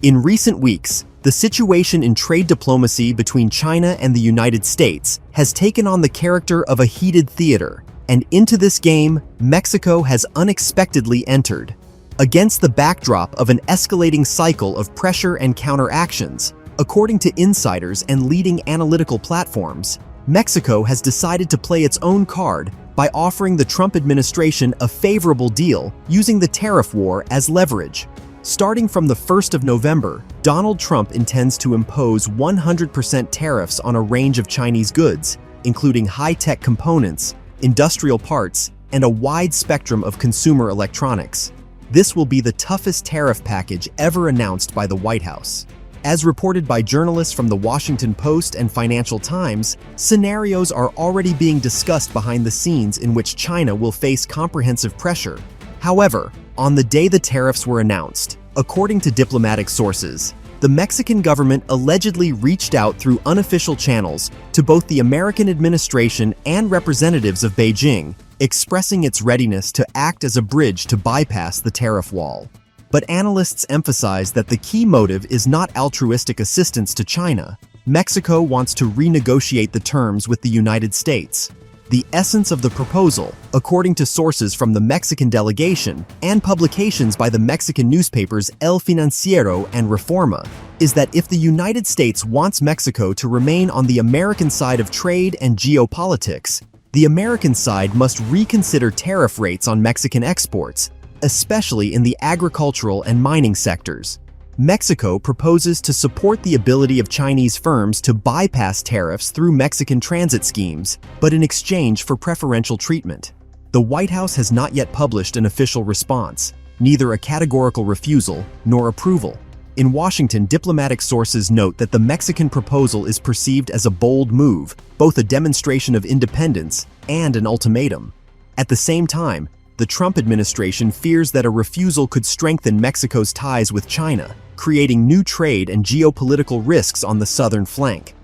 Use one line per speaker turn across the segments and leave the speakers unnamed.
In recent weeks, the situation in trade diplomacy between China and the United States has taken on the character of a heated theater, and into this game, Mexico has unexpectedly entered. Against the backdrop of an escalating cycle of pressure and counteractions, according to insiders and leading analytical platforms, Mexico has decided to play its own card by offering the Trump administration a favorable deal using the tariff war as leverage. Starting from the 1st of November, Donald Trump intends to impose 100% tariffs on a range of Chinese goods, including high-tech components, industrial parts, and a wide spectrum of consumer electronics. This will be the toughest tariff package ever announced by the White House. As reported by journalists from the Washington Post and Financial Times, scenarios are already being discussed behind the scenes in which China will face comprehensive pressure. However, on the day the tariffs were announced, according to diplomatic sources, the Mexican government allegedly reached out through unofficial channels to both the American administration and representatives of Beijing, expressing its readiness to act as a bridge to bypass the tariff wall. But analysts emphasize that the key motive is not altruistic assistance to China. Mexico wants to renegotiate the terms with the United States. The essence of the proposal, according to sources from the Mexican delegation and publications by the Mexican newspapers El Financiero and Reforma, is that if the United States wants Mexico to remain on the American side of trade and geopolitics, the American side must reconsider tariff rates on Mexican exports, especially in the agricultural and mining sectors. Mexico proposes to support the ability of Chinese firms to bypass tariffs through Mexican transit schemes, but in exchange for preferential treatment. The White House has not yet published an official response, neither a categorical refusal nor approval. In Washington, diplomatic sources note that the Mexican proposal is perceived as a bold move, both a demonstration of independence and an ultimatum. At the same time, the Trump administration fears that a refusal could strengthen Mexico's ties with China, creating new trade and geopolitical risks on the southern flank.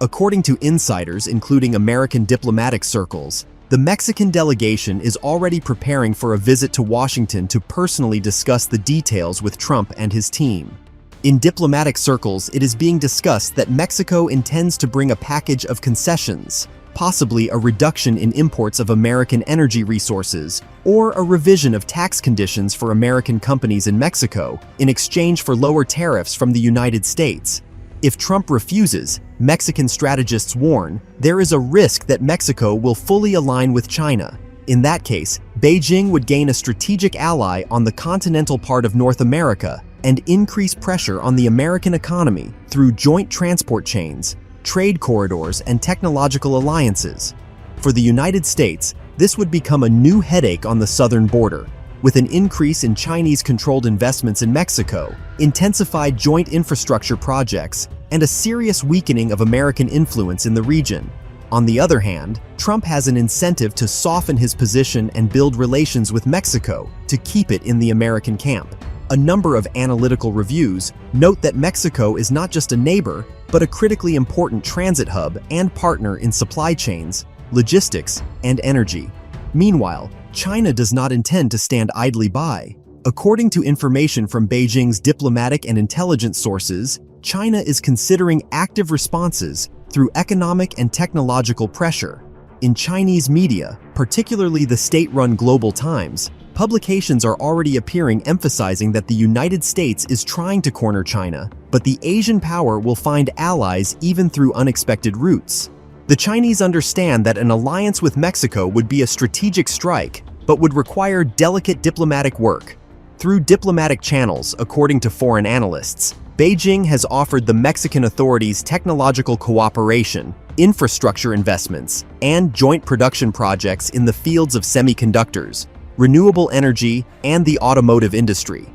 According to insiders, including American diplomatic circles, the Mexican delegation is already preparing for a visit to Washington to personally discuss the details with Trump and his team. In diplomatic circles, it is being discussed that Mexico intends to bring a package of concessions, possibly a reduction in imports of American energy resources, or a revision of tax conditions for American companies in Mexico in exchange for lower tariffs from the United States. If Trump refuses, Mexican strategists warn, there is a risk that Mexico will fully align with China. In that case, Beijing would gain a strategic ally on the continental part of North America and increase pressure on the American economy through joint transport chains, trade corridors, and technological alliances. For the United States, this would become a new headache on the southern border, with an increase in Chinese-controlled investments in Mexico, intensified joint infrastructure projects, and a serious weakening of American influence in the region. On the other hand, Trump has an incentive to soften his position and build relations with Mexico to keep it in the American camp. A number of analytical reviews note that Mexico is not just a neighbor, but a critically important transit hub and partner in supply chains, logistics, and energy. Meanwhile, China does not intend to stand idly by. According to information from Beijing's diplomatic and intelligence sources, China is considering active responses through economic and technological pressure. In Chinese media, particularly the state-run Global Times, publications are already appearing emphasizing that the United States is trying to corner China, but the Asian power will find allies even through unexpected routes. The Chinese understand that an alliance with Mexico would be a strategic strike, but would require delicate diplomatic work. Through diplomatic channels, according to foreign analysts, Beijing has offered the Mexican authorities technological cooperation, infrastructure investments, and joint production projects in the fields of semiconductors, renewable energy, and the automotive industry.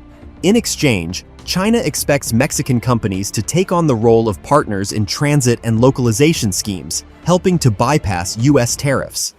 In exchange, China expects Mexican companies to take on the role of partners in transit and localization schemes, helping to bypass U.S. tariffs.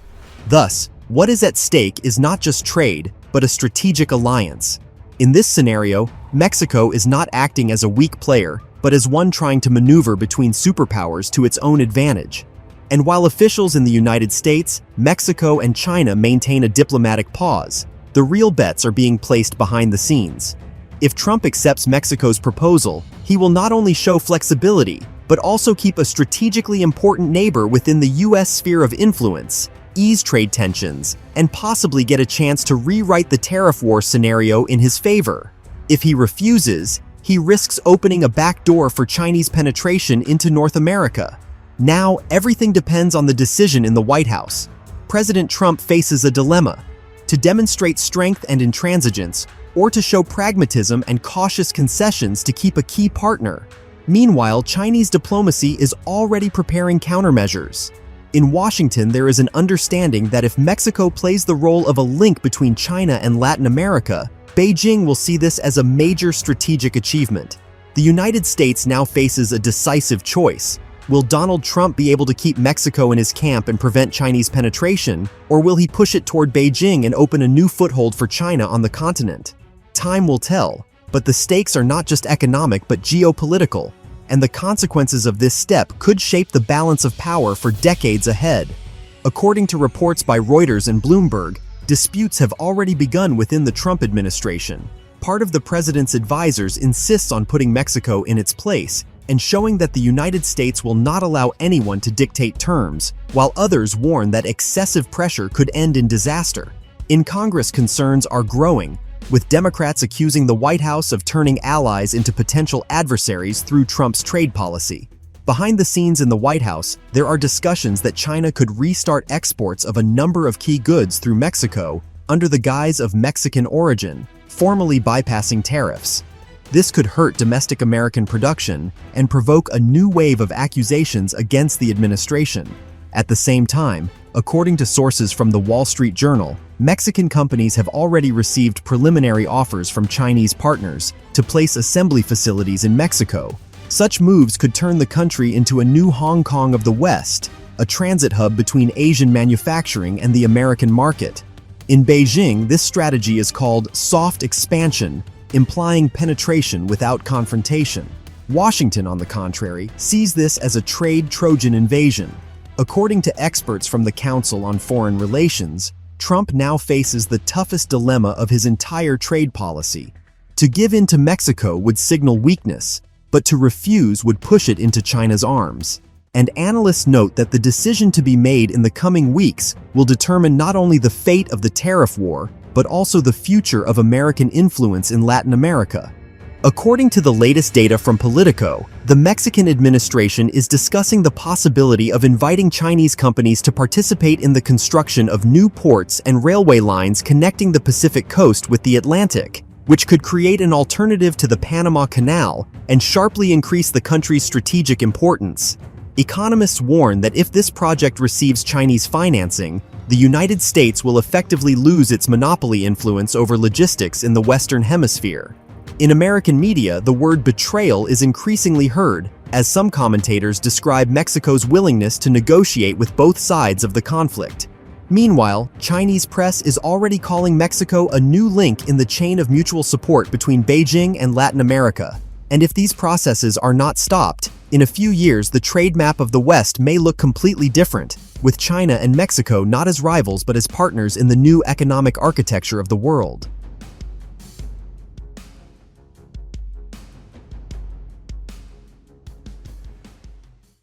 Thus, what is at stake is not just trade, but a strategic alliance. In this scenario, Mexico is not acting as a weak player, but as one trying to maneuver between superpowers to its own advantage. And while officials in the United States, Mexico, and China maintain a diplomatic pause, the real bets are being placed behind the scenes. If Trump accepts Mexico's proposal, he will not only show flexibility, but also keep a strategically important neighbor within the U.S. sphere of influence, ease trade tensions, and possibly get a chance to rewrite the tariff war scenario in his favor. If he refuses, he risks opening a back door for Chinese penetration into North America. Now, everything depends on the decision in the White House. President Trump faces a dilemma: to demonstrate strength and intransigence, or to show pragmatism and cautious concessions to keep a key partner. Meanwhile, Chinese diplomacy is already preparing countermeasures. In Washington, there is an understanding that if Mexico plays the role of a link between China and Latin America, Beijing will see this as a major strategic achievement. The United States now faces a decisive choice. Will Donald Trump be able to keep Mexico in his camp and prevent Chinese penetration, or will he push it toward Beijing and open a new foothold for China on the continent? Time will tell, but the stakes are not just economic but geopolitical, and the consequences of this step could shape the balance of power for decades ahead. According to reports by Reuters and Bloomberg, disputes have already begun within the Trump administration. Part of the president's advisors insists on putting Mexico in its place and showing that the United States will not allow anyone to dictate terms, while others warn that excessive pressure could end in disaster. In Congress, concerns are growing, with Democrats accusing the White House of turning allies into potential adversaries through Trump's trade policy. Behind the scenes in the White House, there are discussions that China could restart exports of a number of key goods through Mexico under the guise of Mexican origin, formally bypassing tariffs. This could hurt domestic American production and provoke a new wave of accusations against the administration. At the same time, according to sources from the Wall Street Journal, Mexican companies have already received preliminary offers from Chinese partners to place assembly facilities in Mexico. Such moves could turn the country into a new Hong Kong of the West, a transit hub between Asian manufacturing and the American market. In Beijing, this strategy is called soft expansion, implying penetration without confrontation. Washington, on the contrary, sees this as a trade Trojan invasion. According to experts from the Council on Foreign Relations, Trump now faces the toughest dilemma of his entire trade policy. To give in to Mexico would signal weakness, but to refuse would push it into China's arms. And analysts note that the decision to be made in the coming weeks will determine not only the fate of the tariff war, but also the future of American influence in Latin America. According to the latest data from Politico, the Mexican administration is discussing the possibility of inviting Chinese companies to participate in the construction of new ports and railway lines connecting the Pacific coast with the Atlantic, which could create an alternative to the Panama Canal and sharply increase the country's strategic importance. Economists warn that if this project receives Chinese financing, the United States will effectively lose its monopoly influence over logistics in the Western Hemisphere. In American media, the word betrayal is increasingly heard, as some commentators describe Mexico's willingness to negotiate with both sides of the conflict. Meanwhile, Chinese press is already calling Mexico a new link in the chain of mutual support between Beijing and Latin America. And if these processes are not stopped, in a few years the trade map of the West may look completely different, with China and Mexico not as rivals but as partners in the new economic architecture of the world.